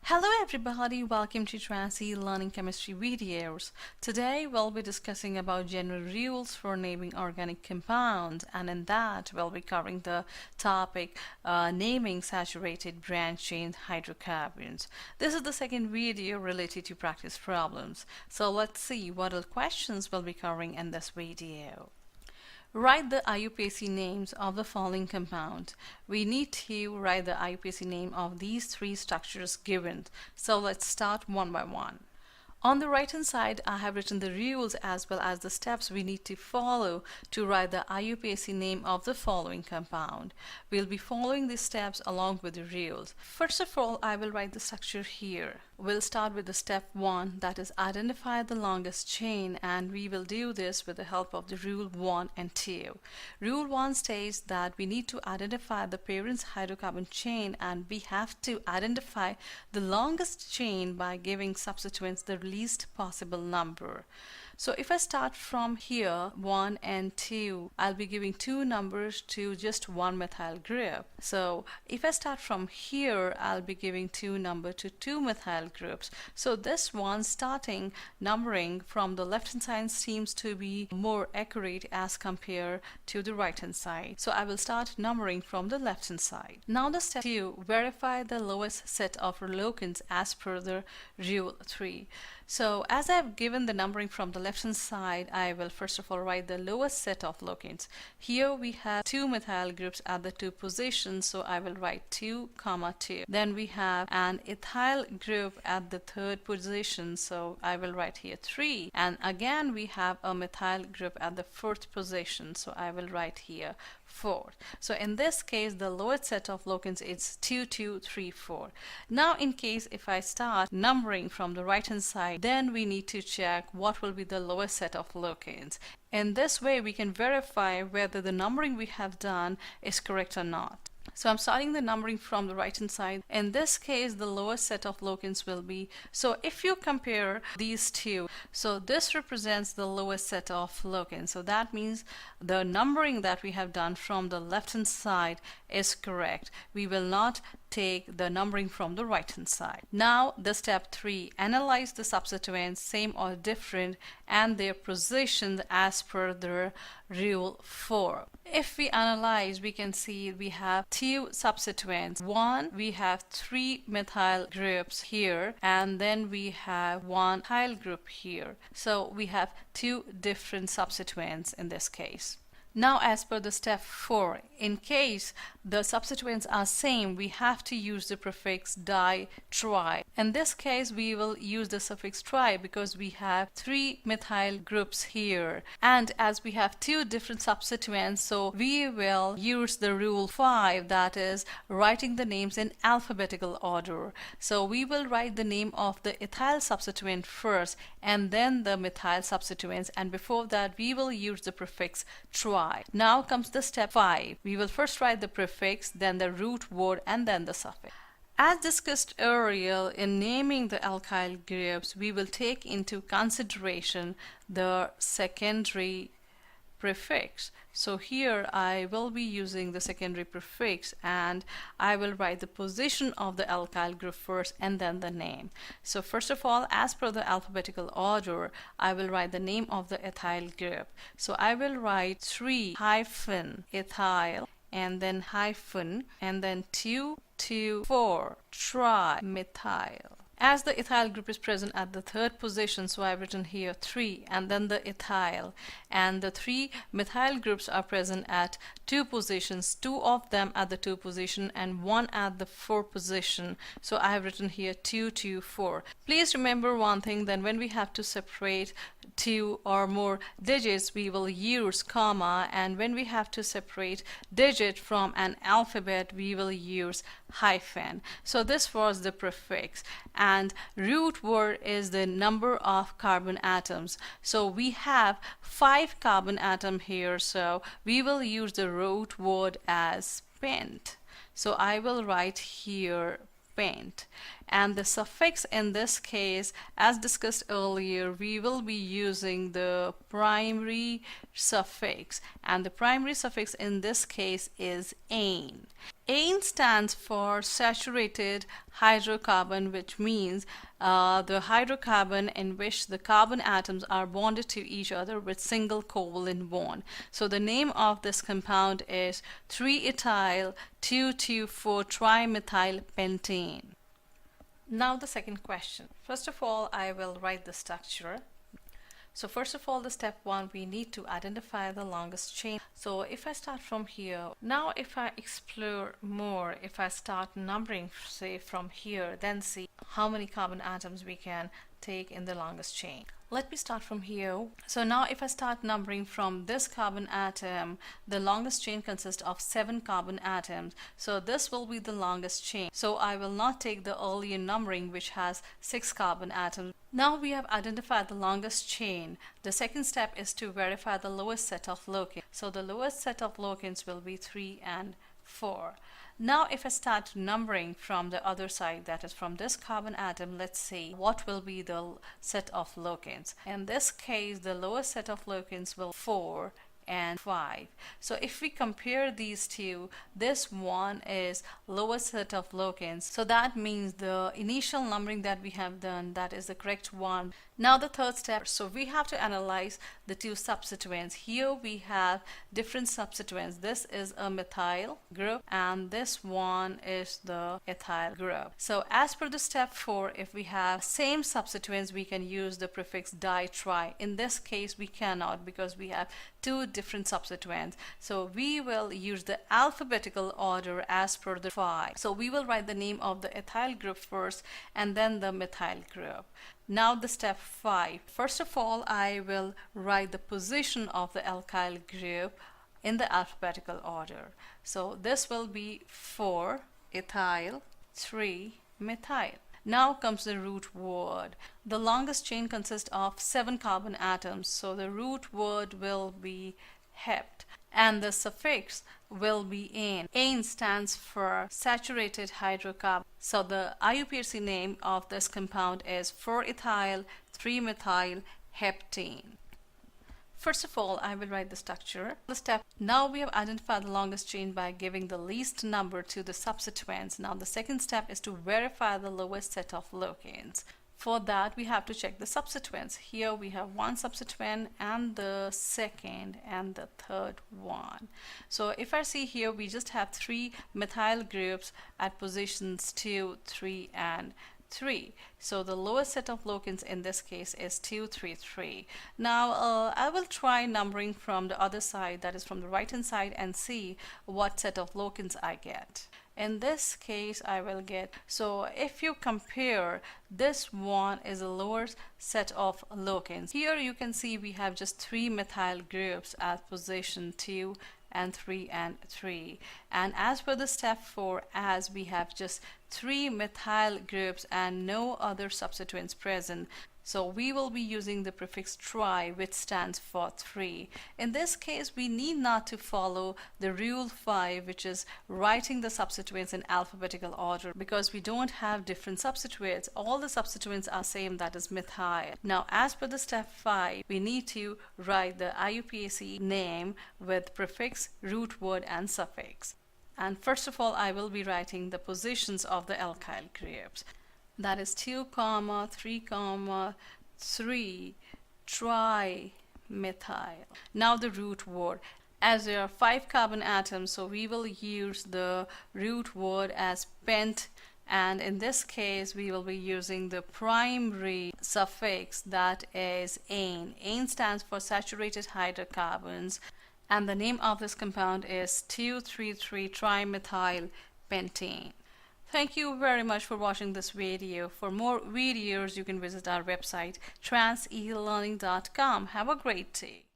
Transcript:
Hello everybody, welcome to Tracy Learning Chemistry videos. Today we'll be discussing about general rules for naming organic compounds, and in that we'll be covering the topic naming saturated branch chain hydrocarbons. This is the second video related to practice problems. So let's see what all questions we'll be covering in this video. Write the IUPAC names of the following compounds. We need to write the IUPAC name of these three structures given. So let's start one by one. On the right hand side, I have written the rules as well as the steps we need to follow to write the IUPAC name of the following compound. We'll be following these steps along with the rules. First of all, I will write the structure here. We'll start with the step 1, that is identify the longest chain, and we will do this with the help of the rule 1 and 2. Rule 1 states that we need to identify the parent's hydrocarbon chain, and we have to identify the longest chain by giving substituents the least possible number. So if I start from here, 1 and 2, I'll be giving two numbers to just one methyl group. So if I start from here, I'll be giving two numbers to two methyl groups. So this one starting numbering from the left hand side seems to be more accurate as compared to the right hand side. So I will start numbering from the left hand side. Now the step 2, verify the lowest set of Locants as per the rule 3. So as I've given the numbering from the left hand side, I will first of all write the lowest set of Locants. Here we have two methyl groups at the two positions, so I will write 2, 2. Then we have an ethyl group at the third position, so I will write here 3. And again we have a methyl group at the fourth position, so I will write here 4. So in this case, the lowest set of Locants is 2, 2, 3, 4. Now in case if I start numbering from the right hand side, then we need to check what will be the lowest set of Locants. In this way, we can verify whether the numbering we have done is correct or not. So I'm starting the numbering from the right hand side. In this case, the lowest set of Locants will be, so if you compare these two, so this represents the lowest set of Locants. So that means the numbering that we have done from the left hand side is correct. We will not take the numbering from the right hand side. Now the step 3, analyze the substituents, same or different, and their positions as per the rule 4. If we analyze, we can see we have two substituents. One, we have 3 methyl groups here, and then we have one ethyl group here. So we have two different substituents in this case. Now as per the step 4, in case the substituents are same, we have to use the prefix di, tri. In this case, we will use the suffix tri because we have 3 methyl groups here. And as we have two different substituents, so we will use the rule 5, that is writing the names in alphabetical order. So we will write the name of the ethyl substituent first and then the methyl substituents, and before that we will use the prefix tri. Now comes the step 5. We will first write the prefix, then the root word, and then the suffix. As discussed earlier, in naming the alkyl groups, we will take into consideration the secondary prefix. So here I will be using the secondary prefix, and I will write the position of the alkyl group first and then the name. So first of all, as per the alphabetical order, I will write the name of the ethyl group. So I will write 3-ethyl and then hyphen and then 2, 2, 4 trimethyl. As the ethyl group is present at the third position, so I've written here 3 and then the ethyl, and the 3 methyl groups are present at two positions, 2 of them at the 2 position and 1 at the 4 position. So I have written here 2, 2, 4. Please remember one thing, then when we have to separate 2 or more digits, we will use comma, and when we have to separate digit from an alphabet, we will use hyphen. So this was the prefix, and root word is the number of carbon atoms. So we have 5 carbon atom here, so we will use the root word as pent. So I will write here pent. And the suffix in this case, as discussed earlier, we will be using the primary suffix, and the primary suffix in this case is ane. Ane stands for saturated hydrocarbon, which means the hydrocarbon in which the carbon atoms are bonded to each other with single covalent bond. So the name of this compound is 3-ethyl 2,2,4-trimethyl pentane. Now the second question. First of all, I will write the structure. So first of all, the step 1, we need to identify the longest chain. So if I start from here, now if I explore more, if I start numbering, say from here, then see how many carbon atoms we can take in the longest chain. Let me start from here. So now if I start numbering from this carbon atom, the longest chain consists of 7 carbon atoms. So this will be the longest chain. So I will not take the earlier numbering, which has 6 carbon atoms. Now we have identified the longest chain. The second step is to verify the lowest set of locants. So the lowest set of locants will be 3 and 4. Now if I start numbering from the other side, that is from this carbon atom, let's see what will be the set of locants. In this case, the lowest set of locants will be 4 and 5. So if we compare these two, this one is lowest set of locants. So that means the initial numbering that we have done, that is the correct one. Now the third step, so we have to analyze the two substituents. Here we have different substituents. This is a methyl group and this one is the ethyl group. So as per the step 4, if we have same substituents, we can use the prefix di-tri. In this case we cannot because we have two different substituents. So we will use the alphabetical order as per the 5. So we will write the name of the ethyl group first and then the methyl group. Now the step 5. First of all, I will write the position of the alkyl group in the alphabetical order. So this will be 4 ethyl, 3 methyl. Now comes the root word. The longest chain consists of 7 carbon atoms, so the root word will be hept. And the suffix will be ane. Ane stands for saturated hydrocarbon. So the IUPAC name of this compound is 4-ethyl 3-methyl heptane. First of all, I will write the structure. The step. Now we have identified the longest chain by giving the least number to the substituents. Now the second step is to verify the lowest set of locants. For that, we have to check the substituents. Here we have one substituent and the second and the third one. So if I see here, we just have 3 methyl groups at positions 2, 3 and 3. So the lowest set of locants in this case is 2, 3, 3. Now I will try numbering from the other side, that is from the right hand side, and see what set of locants I get. In this case I will get, so if you compare, this one is a lower set of locants. Here you can see we have just 3 methyl groups at position 2 and 3 and 3. And as per the step 4, as we have just 3 methyl groups and no other substituents present, so we will be using the prefix tri, which stands for 3. In this case, we need not to follow the rule 5, which is writing the substituents in alphabetical order, because we don't have different substituents. All the substituents are same, that is methyl. Now, as per the step 5, we need to write the IUPAC name with prefix, root word, and suffix. And first of all, I will be writing the positions of the alkyl groups. That is 2, 3, 3 trimethyl. Now the root word. As there are 5 carbon atoms, so we will use the root word as pent, and in this case we will be using the primary suffix, that is ane. Ane stands for saturated hydrocarbons, and the name of this compound is 2,3,3-trimethyl pentane. Thank you very much for watching this video. For more videos, you can visit our website transelearning.com. Have a great day.